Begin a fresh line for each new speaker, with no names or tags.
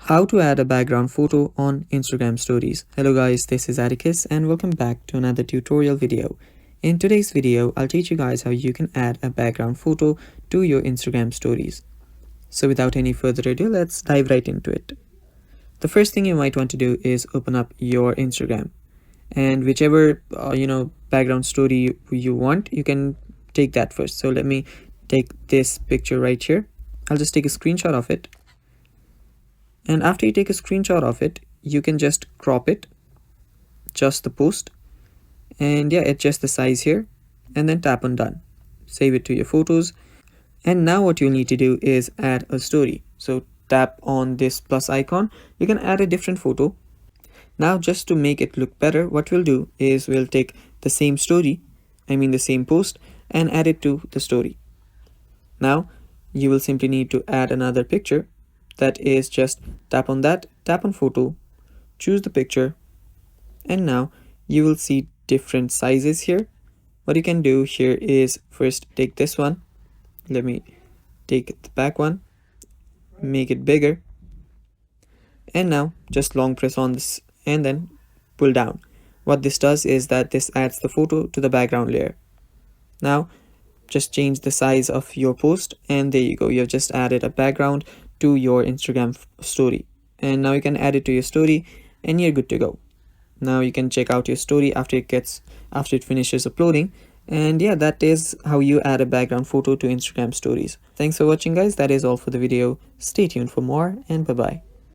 How to add a background photo on Instagram stories. Hello guys, this is Atticus and welcome back to another tutorial video. In today's video, I'll teach you guys how you can add a background photo to your Instagram stories. So without any further ado, let's dive right into it. The first thing you might want to do is open up your Instagram, and whichever background story you want, you can take that first. So let me take this picture right here. I'll just take a screenshot of it. And after you take a screenshot of it, you can just crop it, just the post, and adjust the size here, and then tap on done. Save it to your photos. And now what you need to do is add a story. So tap on this plus icon. You can add a different photo. Now just to make it look better, what we'll do is we'll take the same story, the same post, and add it to the story. Now you will simply need to add another picture. That is, just tap on that, tap on photo, choose the picture, and now you will see different sizes here. What you can do here is first take this one. Let me take the back one, make it bigger, and now just long press on this and then pull down. What this does is that this adds the photo to the background layer. Now just change the size of your post, and there you go, you have just added a background to your Instagram story. And now you can add it to your story and you're good to go. Now you can check out your story after it finishes uploading. And that is how you add a background photo to Instagram stories. Thanks for watching guys. That is all for the video. Stay tuned for more, and bye bye.